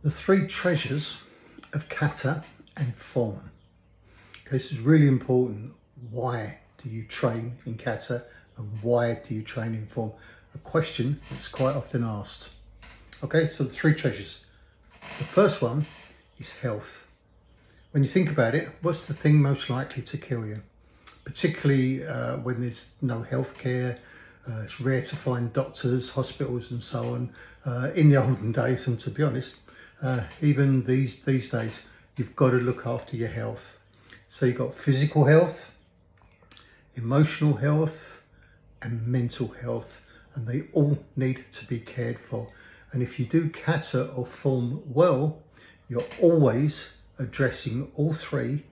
The three treasures of Kata and form. Okay, this is really important. Why do you train in Kata and why do you train in form? A question that's quite often asked. Okay, so the three treasures. The first one is health. When you think about it, what's the thing most likely to kill you? Particularly when there's no healthcare. It's rare to find doctors, hospitals and so on. In the olden days, and to be honest, even these days, you've got to look after your health. So you've got physical health, emotional health and mental health, and they all need to be cared for. And if you do Kata or form well, you're always addressing all three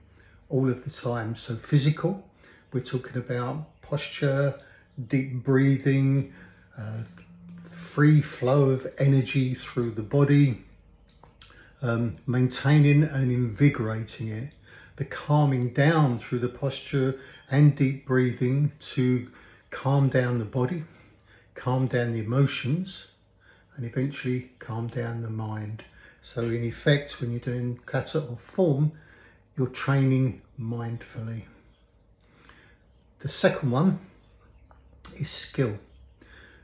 all of the time. So physical, we're talking about posture, deep breathing, free flow of energy through the body, maintaining and invigorating it, the calming down through the posture and deep breathing to calm down the body, calm down the emotions, and eventually calm down the mind. So in effect, when you're doing Kata or form, you're training mindfully. The second one is skill.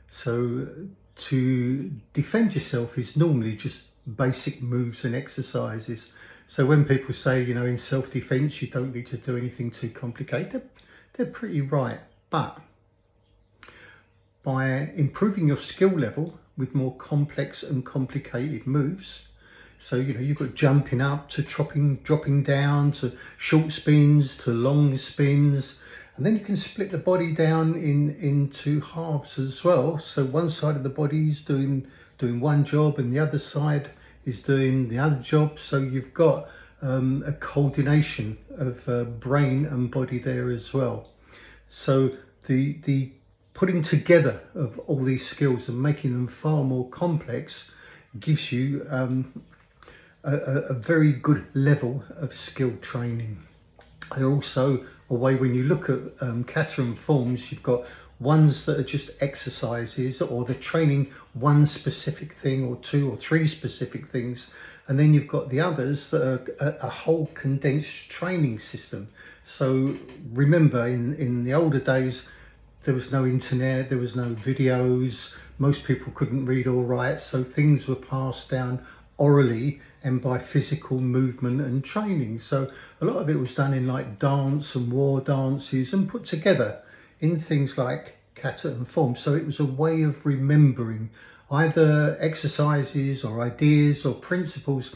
So to defend yourself is normally just basic moves and exercises. So when people say, you know, in self-defense, you don't need to do anything too complicated, they're pretty right. But by improving your skill level with more complex and complicated moves, so, you know, you've got jumping up to dropping down to short spins to long spins. And then you can split the body down into halves as well. So one side of the body is doing one job and the other side is doing the other job. So you've got a coordination of brain and body there as well. So the putting together of all these skills and making them far more complex gives you a very good level of skill training. They're also a way, when you look at Kata and forms, you've got ones that are just exercises, or they're training one specific thing or two or three specific things, and then you've got the others that are a whole condensed training system. So remember, in the older days, there was no internet, there was no videos, most people couldn't read or write, so things were passed down orally and by physical movement and training. So a lot of it was done in like dance and war dances and put together in things like Kata and form. So it was a way of remembering either exercises or ideas or principles,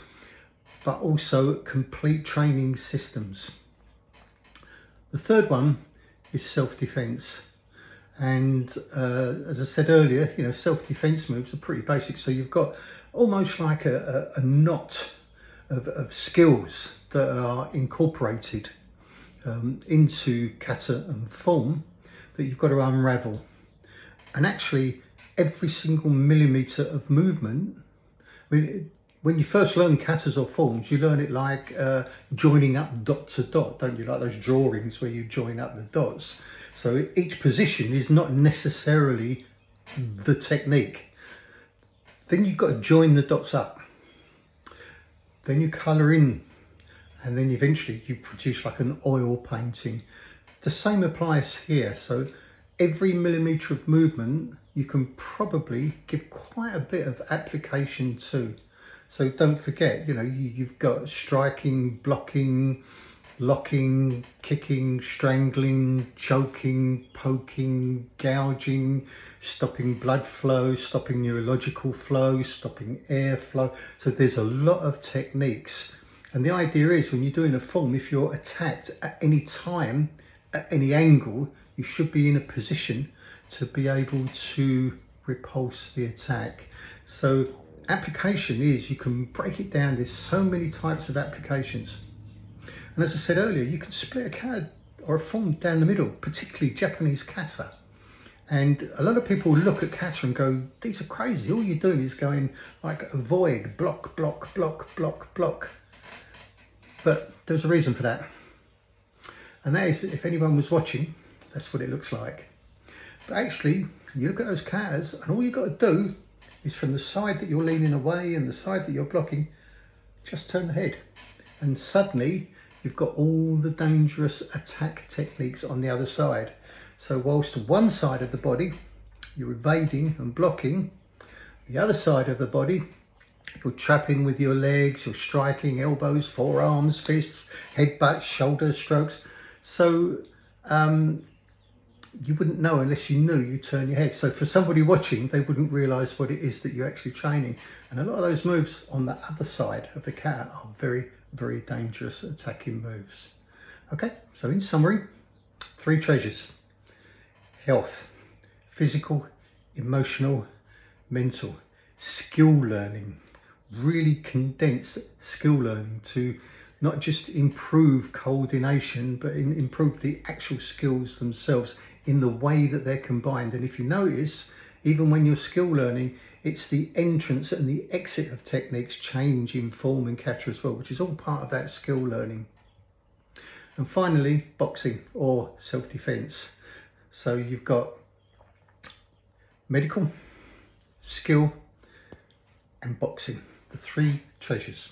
but also complete training systems. The third one is self-defense. And as I said earlier, you know, self-defense moves are pretty basic. So you've got almost like a knot of skills that are incorporated into Kata and form that you've got to unravel. And actually, every single millimetre of movement, I mean, when you first learn katas or forms, you learn it like joining up dot to dot, don't you? Like those drawings where you join up the dots. So each position is not necessarily the technique. Then you've got to join the dots up. Then you colour in, and then eventually you produce like an oil painting. The same applies here. So every millimetre of movement, you can probably give quite a bit of application to. So don't forget, you know, you've got striking, blocking, locking, kicking, strangling, choking, poking, gouging, stopping blood flow, stopping neurological flow, stopping air flow. So there's a lot of techniques. And the idea is, when you're doing a form, if you're attacked at any time, at any angle, you should be in a position to be able to repulse the attack. So application is, you can break it down. There's so many types of applications. And as I said earlier, you can split a kata or a form down the middle, particularly Japanese kata. And a lot of people look at kata and go, these are crazy. All you're doing is going like avoid, block, block, block, block, block. But there's a reason for that. And that is, if anyone was watching, that's what it looks like. But actually, you look at those katas and all you've got to do is, from the side that you're leaning away and the side that you're blocking, just turn the head, and suddenly you've got all the dangerous attack techniques on the other side. So whilst one side of the body you're evading and blocking, the other side of the body you're trapping with your legs, you're striking, elbows, forearms, fists, headbutts, shoulder strokes. So you wouldn't know unless you knew you turn your head. So for somebody watching, they wouldn't realise what it is that you're actually training. And a lot of those moves on the other side of the kata are very, very dangerous attacking moves. Okay, so in summary, 3 treasures: health, physical, emotional, mental, skill learning, really condensed skill learning to not just improve coordination, but improve the actual skills themselves in the way that they're combined. And if you notice, even when you're skill learning, it's the entrance and the exit of techniques change in form in kata as well, which is all part of that skill learning. And finally, boxing or self-defense. So you've got medical, skill, and boxing, the 3 treasures.